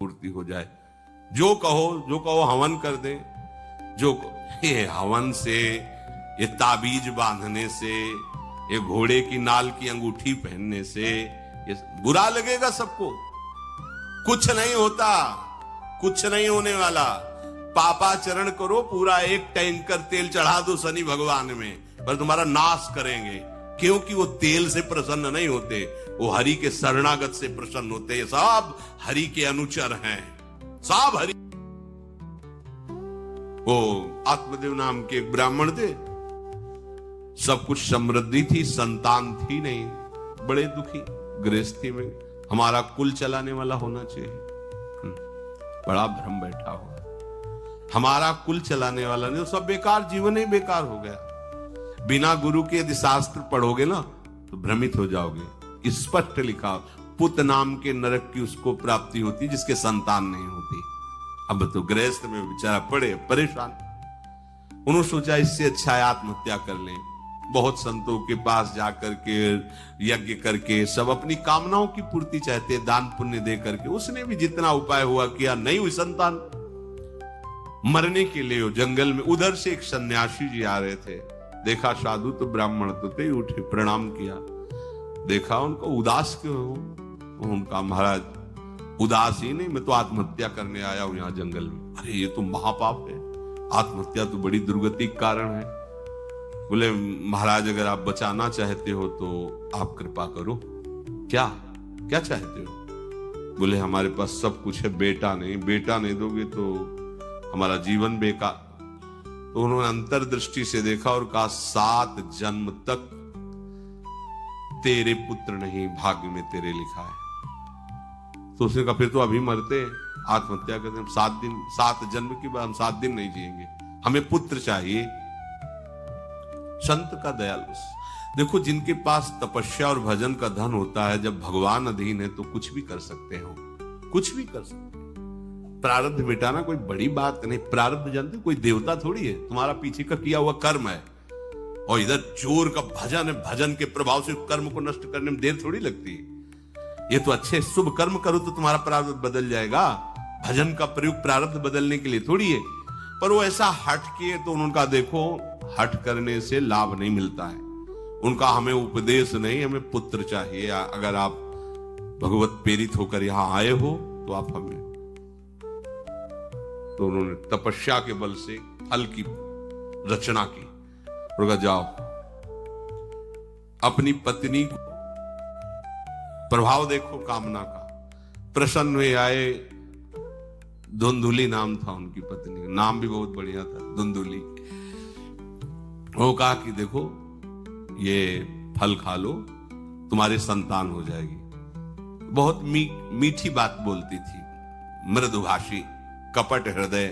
पूर्ति हो जाए। जो कहो हवन कर दे। ये हवन से, ये ताबीज बांधने से, ये घोड़े की नाल की अंगूठी पहनने से ये बुरा लगेगा सबको। कुछ नहीं होता, कुछ नहीं होने वाला। पापाचरण करो, पूरा एक टैंकर तेल चढ़ा दो शनि भगवान में, पर तुम्हारा नाश करेंगे। क्योंकि वो तेल से प्रसन्न नहीं होते, वो हरि के शरणागत से प्रसन्न होते। ये सब हरि के अनुचर हैं, सब हरि। वो आत्मदेव नाम के एक ब्राह्मण थे, सब कुछ समृद्धि थी, संतान थी नहीं, बड़े दुखी गृहस्थी में। हमारा कुल चलाने वाला होना चाहिए। बड़ा भ्रम बैठा हुआ, हमारा कुल चलाने वाला नहीं, सब बेकार, जीवन ही बेकार हो गया। बिना गुरु के यदि शास्त्र पढ़ोगे ना तो भ्रमित हो जाओगे। स्पष्ट लिखा, पुत नाम के नरक की उसको प्राप्ति होती जिसके संतान नहीं होती। अब तो गृहस्थ में बेचारा पड़े परेशान। उन्होंने सोचा इससे अच्छा है आत्महत्या कर लें। बहुत संतों के पास जाकर के यज्ञ करके सब अपनी कामनाओं की पूर्ति चाहते, दान पुण्य दे करके। उसने भी जितना उपाय हुआ किया, नहीं हुई संतान। मरने के लिए जंगल में उधर से एक सन्यासी जी आ रहे थे। देखा साधु तो ब्राह्मण तो थे, उठे प्रणाम किया। देखा उनको उदास क्यों हो? उनका महाराज उदास ही नहीं, मैं तो आत्महत्या करने आया हूं यहाँ जंगल में। अरे ये तो महापाप है, आत्महत्या तो बड़ी दुर्गति का कारण है। बोले महाराज अगर आप बचाना चाहते हो तो आप कृपा करो। क्या क्या चाहते हो? बोले हमारे पास सब कुछ है, बेटा नहीं दोगे तो हमारा जीवन बेकार। तो उन्होंने अंतर्दृष्टि से देखा और कहा 7 जन्म तक तेरे पुत्र नहीं, भाग्य में तेरे लिखा है। तो उसने कहा फिर तो अभी मरते, आत्महत्या करते। हम 7 जन्म के बाद हम 7 दिन नहीं जिएंगे, हमें पुत्र चाहिए। संत का दयालु। देखो जिनके पास तपस्या और भजन का धन होता है, जब भगवान अधीन है तो कुछ भी कर सकते हो, कुछ भी कर सकते। प्रारब्ध मिटाना कोई बड़ी बात नहीं। प्रारब्ध जानते, कोई देवता थोड़ी है, तुम्हारा पीछे का किया हुआ कर्म है। और इधर जोर का भजन है, भजन के प्रभाव से कर्म को नष्ट करने में देर थोड़ी लगती है। ये तो अच्छे शुभ कर्म करो तो तुम्हारा प्रारब्ध बदल जाएगा। भजन का प्रयोग प्रारब्ध बदलने के लिए थोड़ी है। पर वो ऐसा हट किए तो उनका देखो, हट करने से लाभ नहीं मिलता है। उनका हमें उपदेश नहीं, हमें पुत्र चाहिए। अगर आप भगवत प्रेरित होकर यहां आए हो तो आप हमें। तो उन्होंने तपस्या के बल से फल की रचना की और कहा जाओ अपनी पत्नी को प्रभाव देखो कामना का। प्रसन्न हुए आए। धुंधुली नाम था उनकी पत्नी का, नाम भी बहुत बढ़िया था, धुंधुली। वो कहा कि देखो ये फल खा लो, तुम्हारे संतान हो जाएगी। बहुत मीठी बात बोलती थी, मृदुभाषी, कपट हृदय।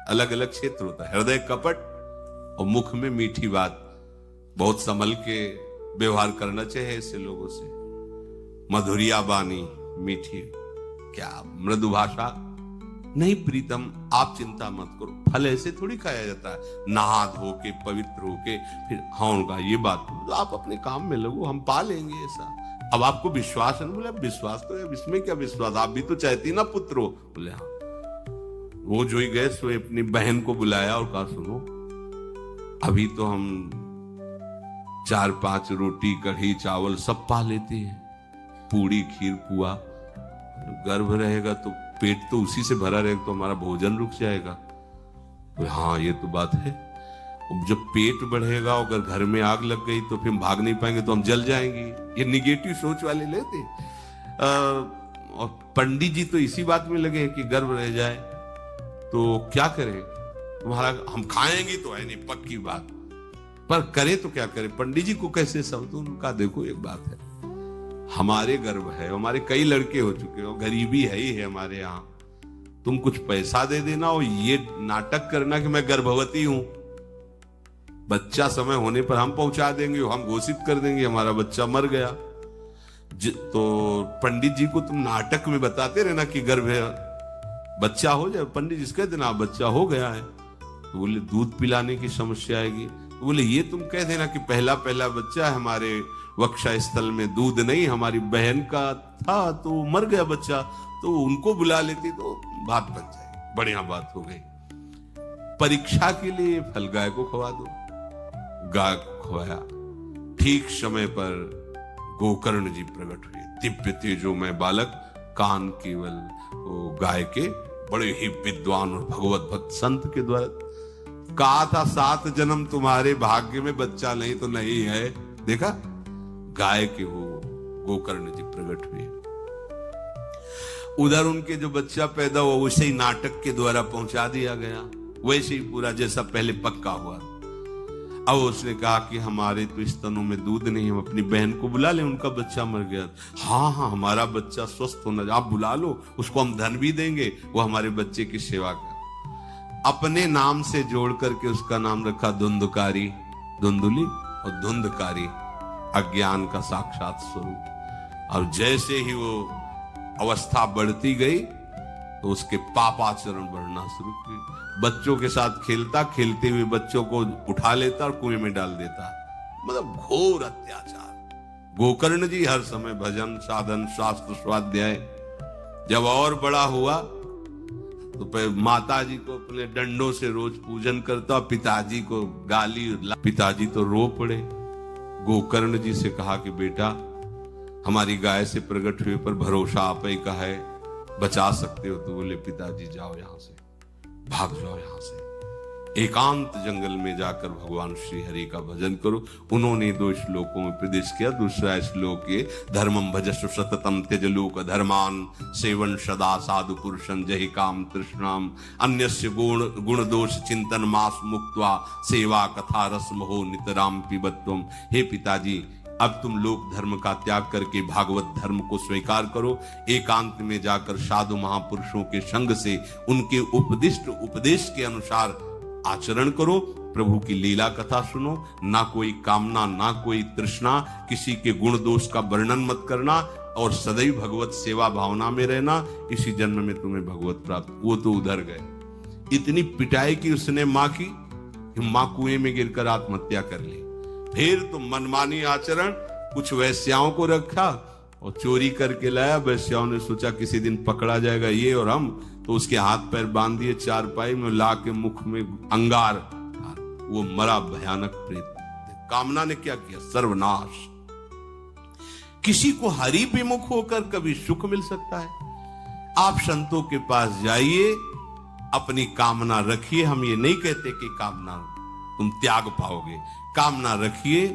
अलग अलग क्षेत्र होता है, हृदय कपट और मुख में मीठी बात। बहुत संभल के व्यवहार करना चाहिए ऐसे लोगों से। मधुरिया बानी, मीठी, क्या मृदु भाषा। नहीं प्रीतम, आप चिंता मत करो, फल ऐसे थोड़ी खाया जाता है, नहा धो के पवित्र होके फिर। हाँ उनका ये बात, तो आप अपने काम में लगो, हम पा लेंगे ऐसा। अब आपको विश्वास है? बोले विश्वास तो है, इसमें क्या विश्वास, आप भी तो चाहती ना पुत्र हो। बोले हाँ। वो जो ही गए सो अपनी बहन को बुलाया और कहा सुनो, अभी तो हम 4-5 रोटी कढ़ी चावल सब पा लेते हैं, पूड़ी खीर पुआ। गर्भ रहेगा तो पेट तो उसी से भरा रहेगा, तो हमारा भोजन रुक जाएगा। तो हाँ ये तो बात है। जब पेट बढ़ेगा, अगर घर में आग लग गई तो फिर हम भाग नहीं पाएंगे, तो हम जल जाएंगे। ये निगेटिव सोच वाले लेते। और पंडित जी तो इसी बात में लगे हैं कि गर्भ रह जाए तो क्या करें, तुम्हारा हम खाएंगे तो है नहीं, पक्की बात, पर करें तो क्या करें। पंडित जी को कैसे समझो? उनका देखो एक बात है, हमारे गर्भ है, हमारे कई लड़के हो चुके हो, गरीबी है ही है हमारे यहाँ। तुम कुछ पैसा दे देना और ये नाटक करना कि मैं गर्भवती हूं। बच्चा समय होने पर हम पहुंचा देंगे, हम घोषित कर देंगे हमारा बच्चा मर गया। तो पंडित जी को तुम नाटक में बताते रहना कि गर्भ है, बच्चा हो जाए। पंडित जी कह देना बच्चा हो गया है। तो बोले दूध पिलाने की समस्या आएगी। तो बोले ये तुम कह देना कि पहला बच्चा है हमारे वक्षा स्थल में दूध नहीं, हमारी बहन का था तो मर गया बच्चा, तो उनको बुला लेती तो बात बन जाएगी, बढ़िया बात हो गई। परीक्षा के लिए फल गाय को खवा दो, गाय को खवाया। ठीक समय पर गोकर्ण जी प्रकट हुए, दिव्य तेजोमय बालक, कान केवल वो गाय के, बड़े ही विद्वान और भगवत भक्त संत के द्वारा कहा था 7 जन्म तुम्हारे भाग्य में, बच्चा नहीं तो नहीं है। देखा, गाय के वो गोकर्ण जी प्रकट हुए। उधर उनके जो बच्चा पैदा हुआ वैसे ही नाटक के द्वारा पहुंचा दिया गया, वैसे ही पूरा जैसा पहले पक्का हुआ। अब उसने कहा कि हमारे तो स्तनों में दूध नहीं, हम अपनी बहन को बुला लें, उनका बच्चा मर गया। हाँ हाँ, हमारा बच्चा स्वस्थ होना, आप बुला लो, उसको हम धन भी देंगे, वो हमारे बच्चे की सेवा कर। अपने नाम से जोड़ करके उसका नाम रखा धुंधकारी, धुंधुली और धुंधकारी, अज्ञान का साक्षात स्वरूप। और जैसे ही वो अवस्था बढ़ती गई तो उसके पापाचरण बढ़ना शुरू हुए। बच्चों के साथ खेलता, खेलते हुए बच्चों को उठा लेता और कुएं में डाल देता, मतलब घोर अत्याचार। गोकर्ण जी हर समय भजन साधन शास्त्र स्वाध्याय। जब और बड़ा हुआ तो माता जी को अपने डंडों से रोज पूजन करता, पिताजी को गाली, पिताजी तो रो पड़े। गोकर्ण जी से कहा कि बेटा, हमारी गाय से प्रकट हुए पर भरोसा आप ही का है, बचा सकते हो? तो बोले पिताजी जाओ यहां से, भाग जाओ यहां से, एकांत जंगल में जाकर भगवान श्री हरि का भजन करो। उन्होंने 2 श्लोकों में प्रदेश किया। दूसरा श्लोक ये, धर्मम भजस्व सततम त्यज लोक धर्मान, सेवन सदा साधु पुरुषं जहि काम तृष्णाम, अन्यस्य गुण दोष चिंतन मास मुक्त्वा, सेवा कथा रसम हो नितराम पिबत्वम। हे पिताजी, अब तुम लोक धर्म का त्याग करके भागवत धर्म को स्वीकार करो, एकांत में जाकर साधु महापुरुषों के संग से उनके उपदिष्ट उपदेश के अनुसार आचरण करो, प्रभु की लीला कथा सुनो, ना कोई कामना ना कोई तृष्णा, किसी के गुण दोष का वर्णन मत करना और सदैव भगवत सेवा भावना में रहना, इसी जन्म में तुम्हें भगवत प्राप्त। वो तो उधर गए, इतनी पिटाई की उसने मां की कि मां कुएं में गिरकर आत्महत्या कर ली। फिर तो मनमानी आचरण, कुछ वैश्याओं को रखा और चोरी करके लाया। वैश्याओं ने सोचा किसी दिन पकड़ा जाएगा ये और हम, तो उसके हाथ पैर बांध दिए चारपाई में, ला के मुख में अंगार, वो मरा भयानक प्रेत। कामना ने क्या किया? सर्वनाश। किसी को हरि विमुख होकर कभी सुख मिल सकता है? आप संतों के पास जाइए, अपनी कामना रखिए। हम ये नहीं कहते कि कामना तुम त्याग पाओगे, कामना रखिए,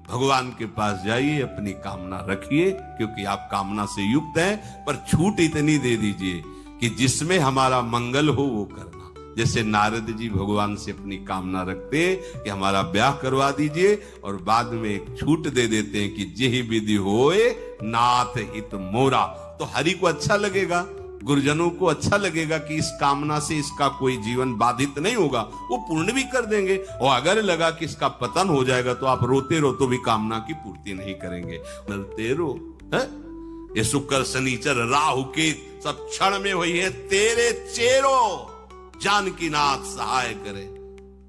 भगवान के पास जाइए, अपनी कामना रखिए, क्योंकि आप कामना से युक्त हैं। पर छूट इतनी दे दीजिए कि जिसमें हमारा मंगल हो वो करना। जैसे नारद जी भगवान से अपनी कामना रखते हैं कि हमारा ब्याह करवा दीजिए, और बाद में एक छूट दे देते हैं कि जेहि विधि होए नाथ हित मोरा। तो हरि को अच्छा लगेगा, गुरुजनों को अच्छा लगेगा कि इस कामना से इसका कोई जीवन बाधित नहीं होगा, वो पूर्ण भी कर देंगे। और अगर लगा कि इसका पतन हो जाएगा तो आप रोते रो तो भी कामना की पूर्ति नहीं करेंगे। डरते रो, ये शुक्र शनिचर राहु केत सब क्षण में हुई है तेरे चेरो, जानकी नाथ सहाय करे।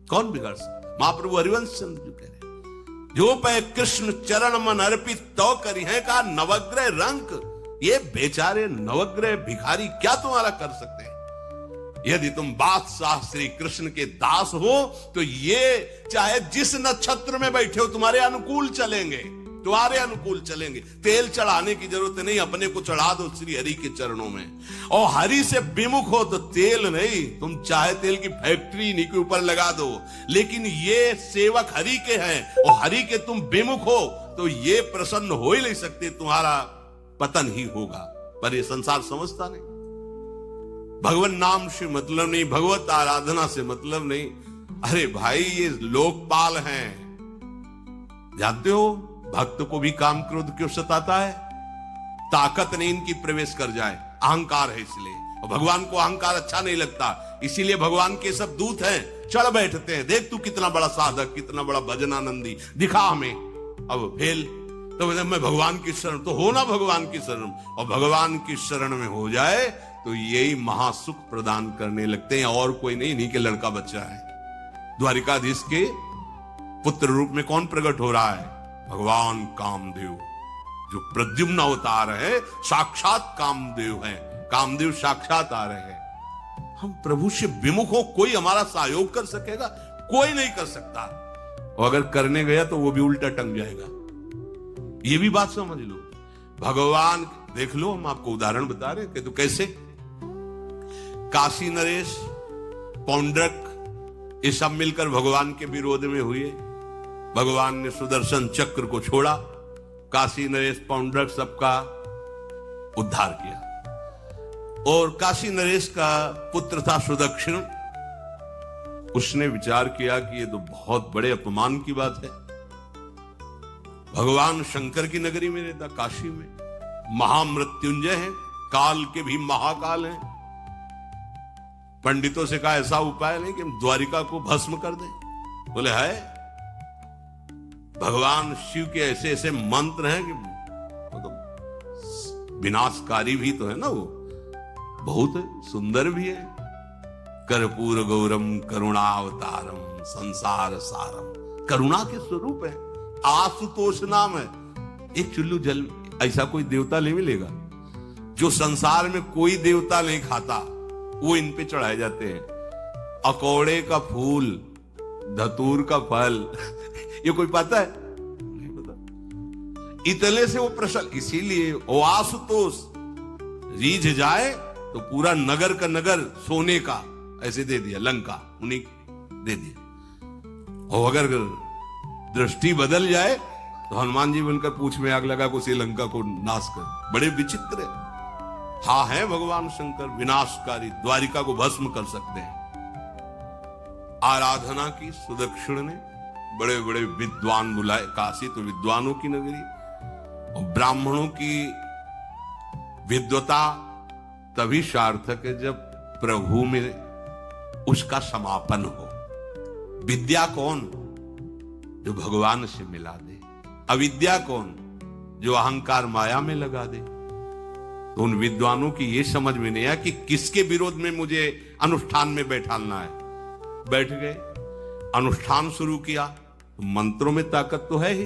कौन बिगाड़ सकता? महाप्रभु हरिवंश चंद्र कह रहे, जो पे कृष्ण चरण मन अर्पित तो करी है का नवग्रह रंक। ये बेचारे नवग्रह भिखारी क्या तुम्हारा कर सकते हैं? यदि तुम बादशाह श्री कृष्ण के दास हो तो ये चाहे जिस नक्षत्र में बैठे हो तुम्हारे अनुकूल चलेंगे, तुम्हारे अनुकूल चलेंगे। तेल चढ़ाने की जरूरत नहीं, अपने को चढ़ा दो श्री हरि के चरणों में। और हरि से विमुख हो तो तेल नहीं, तुम चाहे तेल की फैक्ट्री इन्हीं के ऊपर लगा दो, लेकिन ये सेवक हरि के हैं और हरि के तुम विमुख हो तो ये प्रसन्न हो ही नहीं सकते, तुम्हारा पतन ही होगा। पर ये संसार समझता नहीं, भगवान नाम से मतलब नहीं, भगवत आराधना से मतलब नहीं। अरे भाई, ये लोकपाल हैं, जानते हो भक्त को भी काम क्रोध क्यों सताता है? ताकत नहीं इनकी प्रवेश कर जाए, अहंकार है इसलिए। और भगवान को अहंकार अच्छा नहीं लगता, इसीलिए भगवान के सब दूत हैं, चढ़ बैठते हैं, देख तू कितना बड़ा साधक, कितना बड़ा भजनानंदी, दिखा हमें। अब फेल तो मैं भगवान की शरण, तो हो ना भगवान की शरण, और भगवान की शरण में हो जाए तो यही महासुख प्रदान करने लगते हैं, और कोई नहीं, इन्हीं के लड़का बच्चा है। द्वारिकाधीश के पुत्र रूप में कौन प्रकट हो रहा है? भगवान कामदेव जो प्रद्युम्न अवतार है, साक्षात कामदेव है, कामदेव साक्षात आ रहे हैं। हम प्रभु से विमुख हो, कोई हमारा सहयोग कर सकेगा? कोई नहीं कर सकता, और अगर करने गया तो वो भी उल्टा टंग जाएगा। ये भी बात समझ लो। भगवान देख लो, हम आपको उदाहरण बता रहे हैं कि तो कैसे काशी नरेश, पौंड्रक, ये सब मिलकर भगवान के विरोध में हुए। भगवान ने सुदर्शन चक्र को छोड़ा, काशी नरेश, पौंड्रक सबका उद्धार किया। और काशी नरेश का पुत्र था सुदक्षिण, उसने विचार किया कि ये तो बहुत बड़े अपमान की बात है। भगवान शंकर की नगरी में रहता, काशी में महामृत्युंजय है, काल के भी महाकाल हैं। पंडितों से कहा ऐसा उपाय नहीं कि हम द्वारिका को भस्म कर दें? बोले है, भगवान शिव के ऐसे ऐसे मंत्र हैं कि तो विनाशकारी भी तो है ना, वो बहुत सुंदर भी है। कर्पूर गौरम करुणावतारम संसार सारम, करुणा के स्वरूप है। आशुतोष नाम है। एक चुल्लू जल, ऐसा कोई देवता नहीं मिलेगा जो संसार में कोई देवता नहीं खाता, वो इन पे चढ़ाए जाते हैं। अकौड़े का फूल, धतूर का फल ये कोई पता है? नहीं पता। इतने से वो प्रसन्न, इसीलिए वो आशुतोष रीझ जाए तो पूरा नगर का नगर सोने का ऐसे दे दिया, लंका उन्हीं दे दिया। और अगर दृष्टि बदल जाए तो हनुमान जी बनकर पूंछ में आग लगा को उसी लंका को नाश कर। बड़े विचित्र है। हाँ है भगवान शंकर विनाशकारी, द्वारिका को भस्म कर सकते हैं। आराधना की सुदक्षिण ने, बड़े बड़े विद्वान बुलाए। काशी तो विद्वानों की नगरी, और ब्राह्मणों की विद्वता तभी सार्थक है जब प्रभु में उसका समापन हो। विद्या कौन? जो भगवान से मिला दे। अविद्या कौन? जो अहंकार माया में लगा दे। तो उन विद्वानों की ये समझ में नहीं आया कि किसके विरोध में मुझे अनुष्ठान में बैठालना है। बैठ गए, अनुष्ठान शुरू किया। तो मंत्रों में ताकत तो है ही।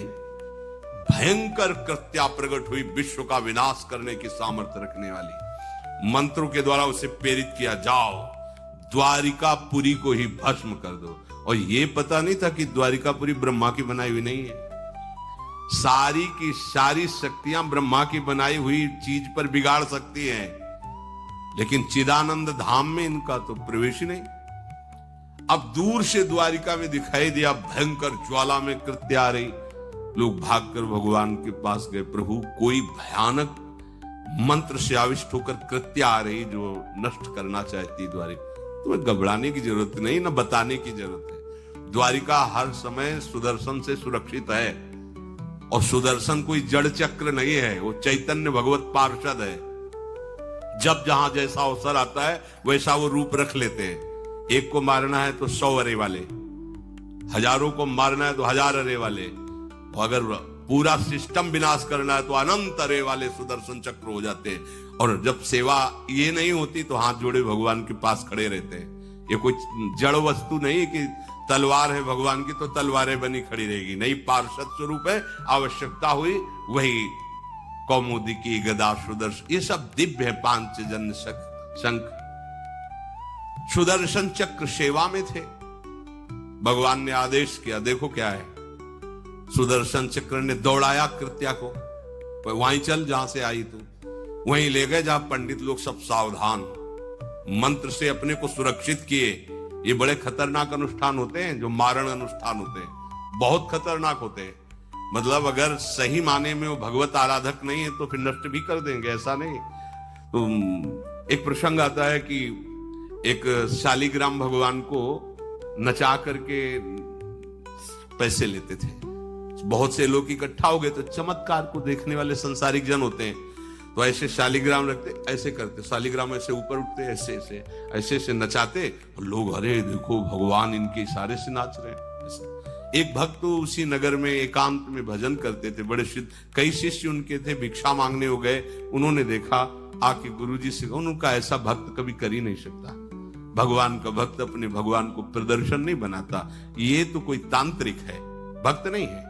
भयंकर कृत्या प्रकट हुई, विश्व का विनाश करने की सामर्थ्य रखने वाली। मंत्रों के द्वारा उसे प्रेरित किया, जाओ द्वारिकापुरी को ही भस्म कर दो। और ये पता नहीं था कि द्वारिकापुरी ब्रह्मा की बनाई हुई नहीं है। सारी की सारी शक्तियां ब्रह्मा की बनाई हुई चीज पर बिगाड़ सकती हैं, लेकिन चिदानंद धाम में इनका तो प्रवेश ही नहीं। अब दूर से द्वारिका में दिखाई दिया, भयंकर ज्वाला में कृत्य आ रही। लोग भागकर भगवान के पास गए, प्रभु कोई भयानक मंत्र से आविष्ट होकर कृत्य आ रही जो नष्ट करना चाहती द्वारिका। तुम्हें घबराने की जरूरत नहीं, ना बताने की जरूरत है। द्वारिका हर समय सुदर्शन से सुरक्षित है, और सुदर्शन कोई जड़ चक्र नहीं है, वो चैतन्य भगवत पार्षद है। जब जहां जैसा अवसर आता है वैसा वो रूप रख लेते हैं। एक को मारना है तो 100 अरे वाले, हजारों को मारना है तो 1000 अरे वाले, और अगर पूरा सिस्टम विनाश करना है तो अनंत अरे वाले सुदर्शन चक्र हो जाते हैं। और जब सेवा ये नहीं होती तो हाथ जोड़े भगवान के पास खड़े रहते हैं। ये कोई जड़ वस्तु नहीं है कि तलवार है भगवान की तो तलवारें बनी खड़ी रहेगी, नहीं, पार्षद स्वरूप है। आवश्यकता हुई वही कौमुदी की गदा सुदर्शन, ये सब दिव्य है। पांचजन्य शंख सुदर्शन चक्र सेवा में थे। भगवान ने आदेश किया, देखो क्या है। सुदर्शन चक्र ने दौड़ाया कृत्या को, वहीं चल जहां से आई तू, वहीं ले गए जहां पंडित लोग सब सावधान, मंत्र से अपने को सुरक्षित किए। ये बड़े खतरनाक अनुष्ठान होते हैं, जो मारण अनुष्ठान होते हैं, बहुत खतरनाक होते हैं। मतलब अगर सही माने में वो भगवत आराधक नहीं है तो फिर नष्ट भी कर देंगे, ऐसा नहीं। तो एक प्रसंग आता है कि एक शालिग्राम भगवान को नचा करके पैसे लेते थे। बहुत से लोग इकट्ठा हो गए, तो चमत्कार को देखने वाले संसारिक जन होते हैं, तो ऐसे शालिग्राम रखते, ऐसे करते, शालिग्राम ऐसे ऊपर उठते, ऐसे ऐसे ऐसे ऐसे नचाते, और लोग अरे देखो भगवान इनके इशारे से नाच रहे हैं। एक भक्त तो उसी नगर में एकांत में भजन करते थे, बड़े सिद्ध, कई शिष्य उनके थे, भिक्षा मांगने हो गए। उन्होंने देखा, आके गुरुजी से, उनका ऐसा भक्त कभी कर ही नहीं सकता। भगवान का भक्त अपने भगवान को प्रदर्शन नहीं बनाता, ये तो कोई तांत्रिक है, भक्त नहीं है।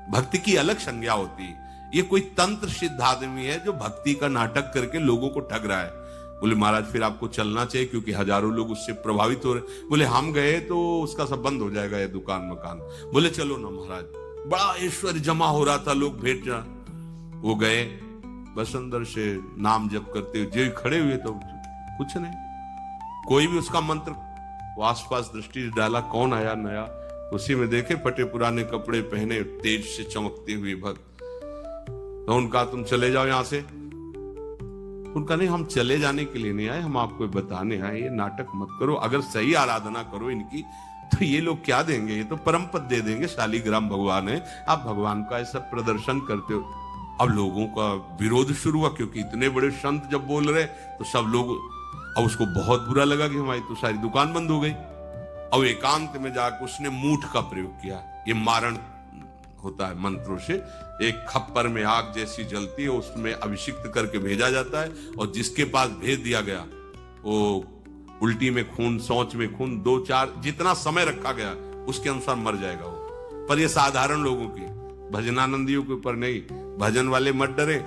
भक्ति की अलग संज्ञा होती है। ये कोई तंत्र सिद्ध आदमी है जो भक्ति का नाटक करके लोगों को ठग रहा है। बोले महाराज फिर आपको चलना चाहिए क्योंकि हजारों लोग उससे प्रभावित हो रहे। बोले हम गए तो उसका सब बंद हो जाएगा ये दुकान मकान। बोले चलो ना महाराज, बड़ा ऐश्वर्य जमा हो रहा था, लोग भेंट जा। वो गए, बस अंदर से नाम जप करते हुए जो खड़े हुए तो कुछ नहीं, कोई भी उसका मंत्र। वो आसपास दृष्टि डाला, कौन आया नया, उसी में देखे फटे पुराने कपड़े पहने तेज से चमकते हुए भक्त। तो उनका तुम चले जाओ यहां से। उनका नहीं, हम चले जाने के लिए नहीं आए, हम आपको बताने आए, ये नाटक मत करो। अगर सही आराधना करो इनकी तो ये लोग क्या देंगे, ये तो परम पद दे देंगे। शालिग्राम भगवान है, आप भगवान का ऐसा प्रदर्शन करते हो। अब लोगों का विरोध शुरू हुआ क्योंकि इतने बड़े संत जब बोल रहे तो सब लोग, अब उसको बहुत बुरा लगा कि हमारी तो सारी दुकान बंद हो गई। अब एकांत में जाकर उसने मूठ का प्रयोग किया। ये मारण होता है मंत्रों से, एक खप्पर में आग जैसी जलती है, उसमें अभिषिक्त करके भेजा जाता है और जिसके पास भेज दिया गया वो उल्टी में खून, शौच में खून, 2-4 जितना समय रखा गया उसके अनुसार मर जाएगा वो। पर ये साधारण लोगों की, भजनानंदियों के ऊपर नहीं। भजन वाले मत डरे।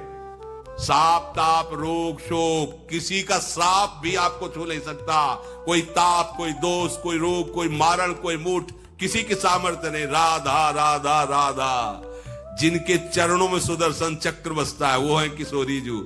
साप ताप रोग शोक, किसी का श्राप भी आपको छू नहीं सकता। कोई ताप, कोई दोष, कोई रोग, कोई मारण, कोई मूठ, किसी की सामर्थ्य नहीं। राधा राधा राधा, जिनके चरणों में सुदर्शन चक्र बसता है वो है किशोरी जी।